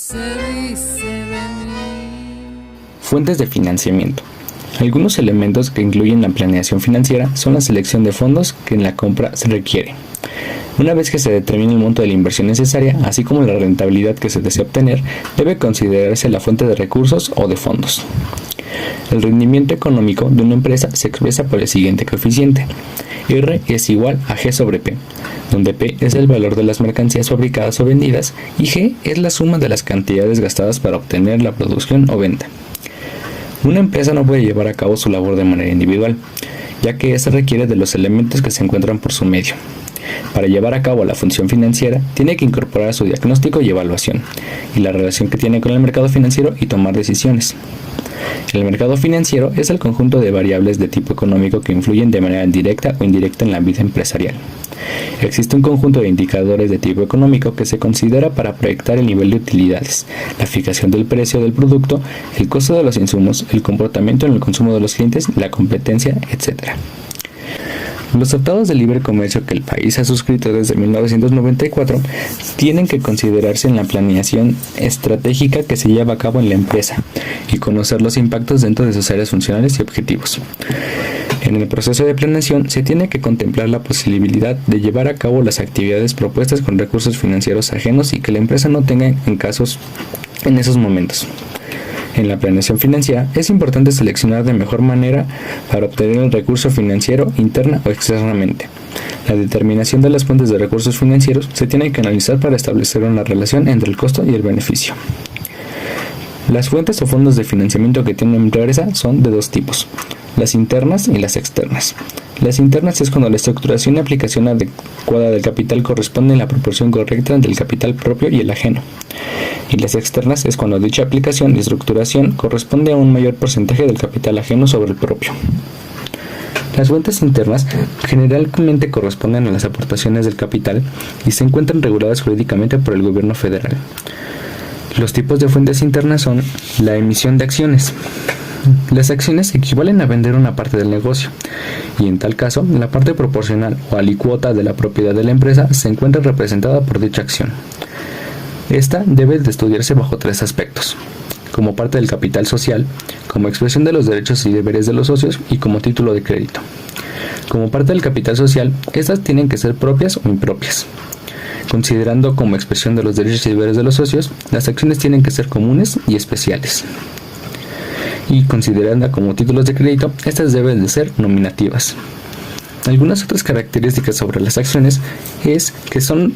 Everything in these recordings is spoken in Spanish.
se dice de mí. Fuentes de financiamiento. Algunos elementos que incluyen la planeación financiera son la selección de fondos que en la compra se requiere. Una vez que se determine el monto de la inversión necesaria, así como la rentabilidad que se desea obtener, debe considerarse la fuente de recursos o de fondos. El rendimiento económico de una empresa se expresa por el siguiente coeficiente. R es igual a G sobre P, donde P es el valor de las mercancías fabricadas o vendidas y G es la suma de las cantidades gastadas para obtener la producción o venta. Una empresa no puede llevar a cabo su labor de manera individual, ya que ésta requiere de los elementos que se encuentran por su medio. Para llevar a cabo la función financiera, tiene que incorporar su diagnóstico y evaluación, y la relación que tiene con el mercado financiero y tomar decisiones. El mercado financiero es el conjunto de variables de tipo económico que influyen de manera directa o indirecta en la vida empresarial. Existe un conjunto de indicadores de tipo económico que se considera para proyectar el nivel de utilidades, la fijación del precio del producto, el costo de los insumos, el comportamiento en el consumo de los clientes, la competencia, etc. Los tratados de libre comercio que el país ha suscrito desde 1994 tienen que considerarse en la planeación estratégica que se lleva a cabo en la empresa y conocer los impactos dentro de sus áreas funcionales y objetivos. En el proceso de planeación se tiene que contemplar la posibilidad de llevar a cabo las actividades propuestas con recursos financieros ajenos y que la empresa no tenga en esos momentos. En la planeación financiera es importante seleccionar de mejor manera para obtener el recurso financiero interna o externamente. La determinación de las fuentes de recursos financieros se tiene que analizar para establecer una relación entre el costo y el beneficio. Las fuentes o fondos de financiamiento que tiene una empresa son de dos tipos, las internas y las externas. Las internas es cuando la estructuración y aplicación adecuada del capital corresponde en la proporción correcta entre el capital propio y el ajeno. Y las externas es cuando dicha aplicación y estructuración corresponde a un mayor porcentaje del capital ajeno sobre el propio. Las fuentes internas generalmente corresponden a las aportaciones del capital y se encuentran reguladas jurídicamente por el gobierno federal. Los tipos de fuentes internas son la emisión de acciones. Las acciones equivalen a vender una parte del negocio, y en tal caso, la parte proporcional o alícuota de la propiedad de la empresa se encuentra representada por dicha acción. Esta debe de estudiarse bajo tres aspectos: como parte del capital social, como expresión de los derechos y deberes de los socios y como título de crédito. Como parte del capital social, estas tienen que ser propias o impropias. Considerando como expresión de los derechos y deberes de los socios, las acciones tienen que ser comunes y especiales. Y considerando como títulos de crédito, estas deben de ser nominativas. Algunas otras características sobre las acciones es que son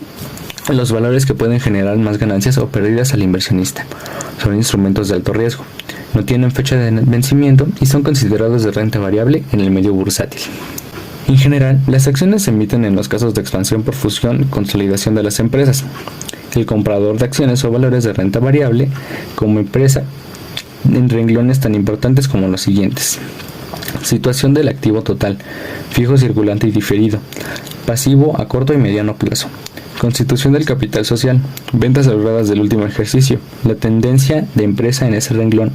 los valores que pueden generar más ganancias o pérdidas al inversionista. Son instrumentos de alto riesgo, no tienen fecha de vencimiento y son considerados de renta variable en el medio bursátil. En general, las acciones se emiten en los casos de expansión por fusión y consolidación de las empresas. El comprador de acciones o valores de renta variable como empresa en renglones tan importantes como los siguientes: situación del activo total, fijo, circulante y diferido, pasivo a corto y mediano plazo, constitución del capital social, ventas cerradas del último ejercicio, la tendencia de empresa en ese renglón,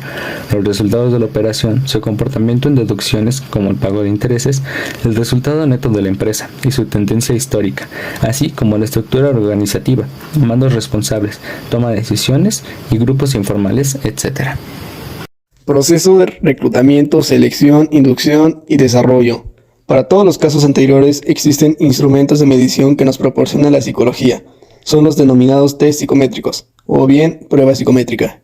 los resultados de la operación, su comportamiento en deducciones como el pago de intereses, el resultado neto de la empresa y su tendencia histórica, así como la estructura organizativa, mandos responsables, toma de decisiones y grupos informales, etc. Proceso de reclutamiento, selección, inducción y desarrollo. Para todos los casos anteriores existen instrumentos de medición que nos proporciona la psicología. Son los denominados test psicométricos, o bien prueba psicométrica.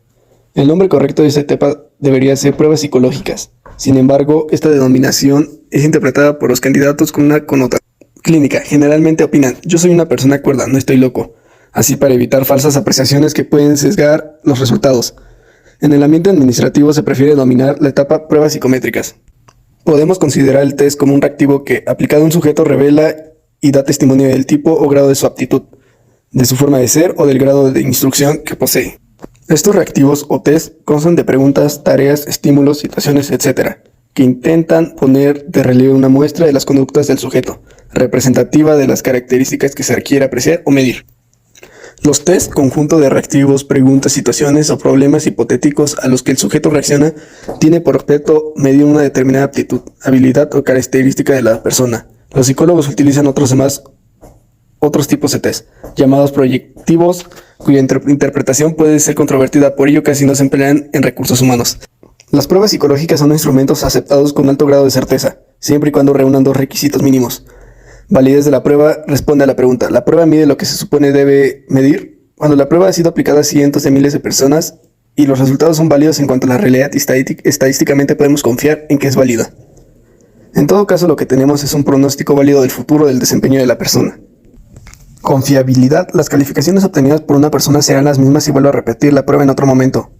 El nombre correcto de esta etapa debería ser pruebas psicológicas. Sin embargo, esta denominación es interpretada por los candidatos con una connotación clínica. Generalmente opinan: yo soy una persona cuerda, no estoy loco. Así para evitar falsas apreciaciones que pueden sesgar los resultados. En el ambiente administrativo se prefiere denominar la etapa pruebas psicométricas. Podemos considerar el test como un reactivo que, aplicado a un sujeto, revela y da testimonio del tipo o grado de su aptitud, de su forma de ser o del grado de instrucción que posee. Estos reactivos o test constan de preguntas, tareas, estímulos, situaciones, etc., que intentan poner de relieve una muestra de las conductas del sujeto, representativa de las características que se requiere apreciar o medir. Los test, conjunto de reactivos, preguntas, situaciones o problemas hipotéticos a los que el sujeto reacciona, tiene por objeto medir una determinada aptitud, habilidad o característica de la persona. Los psicólogos utilizan otros tipos de test, llamados proyectivos, cuya interpretación puede ser controvertida, por ello casi no se emplean en recursos humanos. Las pruebas psicológicas son instrumentos aceptados con alto grado de certeza, siempre y cuando reúnan dos requisitos mínimos. Validez de la prueba responde a la pregunta. ¿La prueba mide lo que se supone debe medir? Cuando la prueba ha sido aplicada a cientos de miles de personas y los resultados son válidos en cuanto a la realidad, estadísticamente podemos confiar en que es válida. En todo caso, lo que tenemos es un pronóstico válido del futuro del desempeño de la persona. Confiabilidad. Las calificaciones obtenidas por una persona serán las mismas si vuelve a repetir la prueba en otro momento.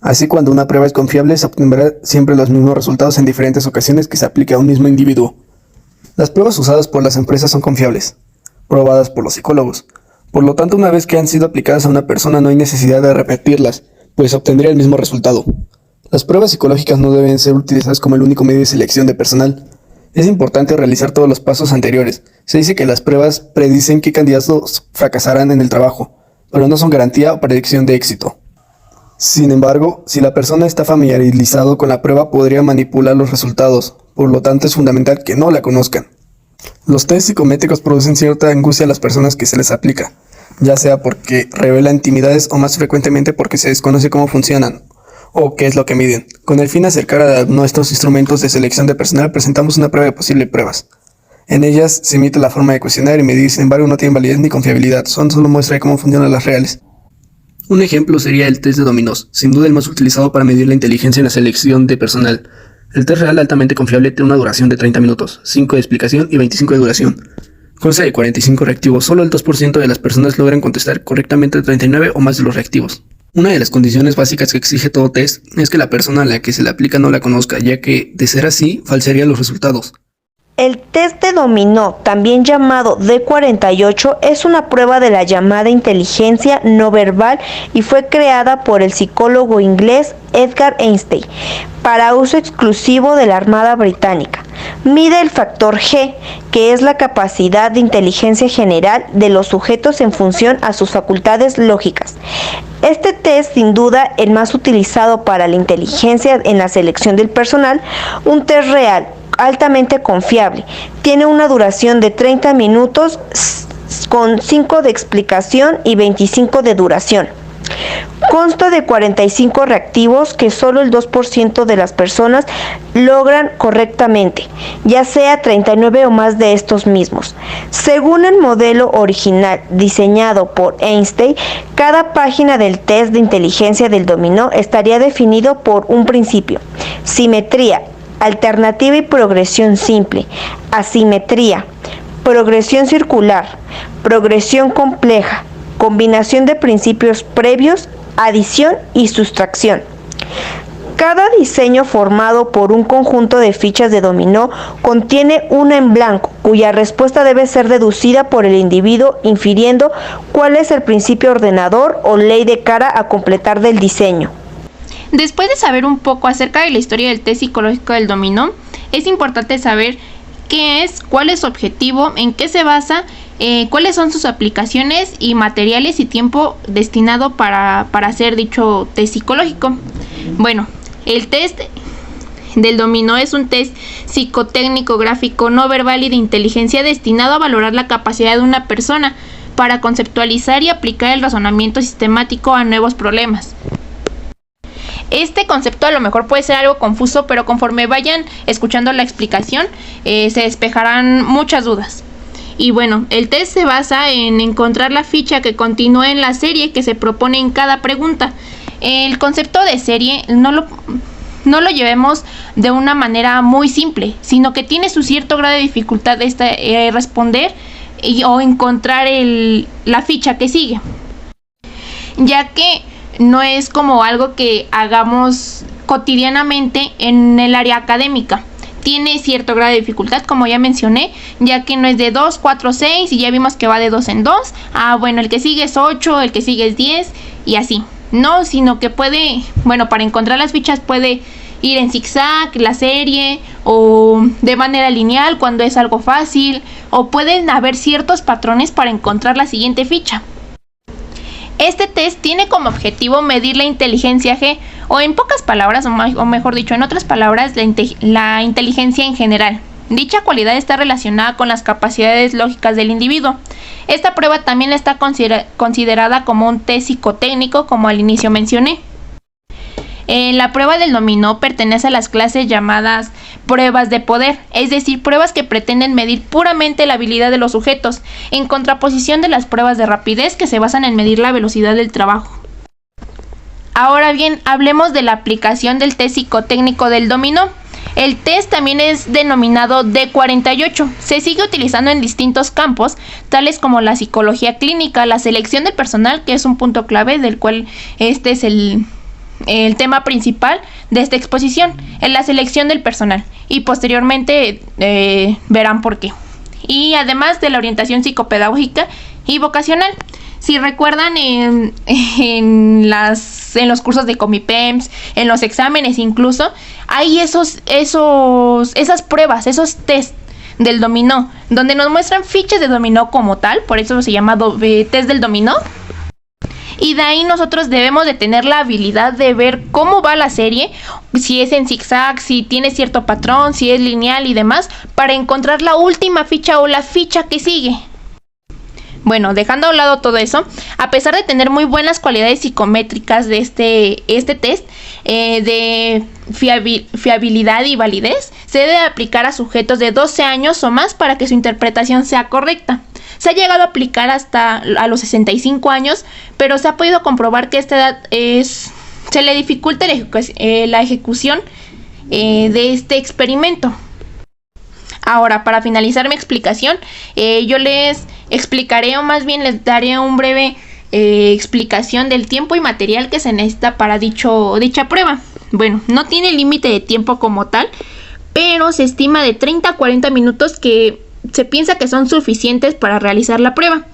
Así, cuando una prueba es confiable, se obtendrá siempre los mismos resultados en diferentes ocasiones que se aplique a un mismo individuo. Las pruebas usadas por las empresas son confiables, probadas por los psicólogos. Por lo tanto, una vez que han sido aplicadas a una persona, no hay necesidad de repetirlas, pues obtendría el mismo resultado. Las pruebas psicológicas no deben ser utilizadas como el único medio de selección de personal. Es importante realizar todos los pasos anteriores. Se dice que las pruebas predicen qué candidatos fracasarán en el trabajo, pero no son garantía o predicción de éxito. Sin embargo, si la persona está familiarizado con la prueba, podría manipular los resultados. Por lo tanto, es fundamental que no la conozcan. Los test psicométricos producen cierta angustia a las personas que se les aplica, ya sea porque revelan intimidades o más frecuentemente porque se desconoce cómo funcionan o qué es lo que miden. Con el fin de acercar a nuestros instrumentos de selección de personal, presentamos una prueba de posibles pruebas. En ellas se emite la forma de cuestionar y medir, sin embargo no tienen validez ni confiabilidad, son solo muestra de cómo funcionan las reales. Un ejemplo sería el test de dominós, sin duda el más utilizado para medir la inteligencia en la selección de personal. El test real altamente confiable tiene una duración de 30 minutos, 5 de explicación y 25 de duración. Consta de 45 reactivos, solo el 2% de las personas logran contestar correctamente 39 o más de los reactivos. Una de las condiciones básicas que exige todo test es que la persona a la que se le aplica no la conozca, ya que, de ser así, falsearía los resultados. El test de dominó, también llamado D48, es una prueba de la llamada inteligencia no verbal y fue creada por el psicólogo inglés Edgar Einstein para uso exclusivo de la Armada Británica. Mide el factor G, que es la capacidad de inteligencia general de los sujetos en función a sus facultades lógicas. Este test, sin duda, el más utilizado para la inteligencia en la selección del personal, un test real, altamente confiable. Tiene una duración de 30 minutos con 5 de explicación y 25 de duración. Consta de 45 reactivos que solo el 2% de las personas logran correctamente, ya sea 39 o más de estos mismos. Según el modelo original diseñado por Einstein, cada página del test de inteligencia del dominó estaría definido por un principio: simetría, alternativa y progresión simple, asimetría, progresión circular, progresión compleja, combinación de principios previos, adición y sustracción. Cada diseño formado por un conjunto de fichas de dominó contiene una en blanco, cuya respuesta debe ser deducida por el individuo infiriendo cuál es el principio ordenador o ley de cara a completar del diseño. Después de saber un poco acerca de la historia del test psicológico del dominó, es importante saber qué es, cuál es su objetivo, en qué se basa, cuáles son sus aplicaciones y materiales y tiempo destinado para hacer dicho test psicológico. Bueno, el test del dominó es un test psicotécnico, gráfico, no verbal y de inteligencia destinado a valorar la capacidad de una persona para conceptualizar y aplicar el razonamiento sistemático a nuevos problemas. Este concepto a lo mejor puede ser algo confuso, pero conforme vayan escuchando la explicación, se despejarán muchas dudas. Y bueno, el test se basa en encontrar la ficha que continúe en la serie que se propone en cada pregunta. El concepto de serie no lo llevemos de una manera muy simple, sino que tiene su cierto grado de dificultad responder o encontrar la ficha que sigue, ya que no es como algo que hagamos cotidianamente en el área académica. Tiene cierto grado de dificultad, como ya mencioné, ya que no es de 2, 4, 6 y ya vimos que va de 2 en 2. Bueno, el que sigue es 8, el que sigue es 10 y así. No, sino que puede, para encontrar las fichas puede ir en zigzag, la serie, o de manera lineal cuando es algo fácil, o pueden haber ciertos patrones para encontrar la siguiente ficha. Este test tiene como objetivo medir la inteligencia G, o en pocas palabras, o mejor dicho, en otras palabras, la inteligencia en general. Dicha cualidad está relacionada con las capacidades lógicas del individuo. Esta prueba también está considerada como un test psicotécnico, como al inicio mencioné. La prueba del dominó pertenece a las clases llamadas pruebas de poder, es decir, pruebas que pretenden medir puramente la habilidad de los sujetos, en contraposición de las pruebas de rapidez que se basan en medir la velocidad del trabajo. Ahora bien, hablemos de la aplicación del test psicotécnico del dominó. El test también es denominado D48. Se sigue utilizando en distintos campos, tales como la psicología clínica, la selección de personal, que es un punto clave del cual este es el tema principal de esta exposición, en la selección del personal, y posteriormente verán por qué. Y además de la orientación psicopedagógica y vocacional. Si recuerdan en los cursos de Comipems, en los exámenes incluso, hay esas pruebas, esos test del dominó, donde nos muestran fichas de dominó como tal, por eso se llama test del dominó. Y de ahí nosotros debemos de tener la habilidad de ver cómo va la serie, si es en zigzag, si tiene cierto patrón, si es lineal y demás, para encontrar la última ficha o la ficha que sigue. Bueno, dejando a un lado todo eso, a pesar de tener muy buenas cualidades psicométricas de este test de fiabilidad y validez, se debe aplicar a sujetos de 12 años o más para que su interpretación sea correcta. Se ha llegado a aplicar hasta a los 65 años, pero se ha podido comprobar que esta edad se le dificulta la ejecución de este experimento. Ahora, para finalizar mi explicación, yo les explicaré, o más bien les daré un breve explicación del tiempo y material que se necesita para dicha prueba. Bueno, no tiene límite de tiempo como tal, pero se estima de 30 a 40 minutos que se piensa que son suficientes para realizar la prueba.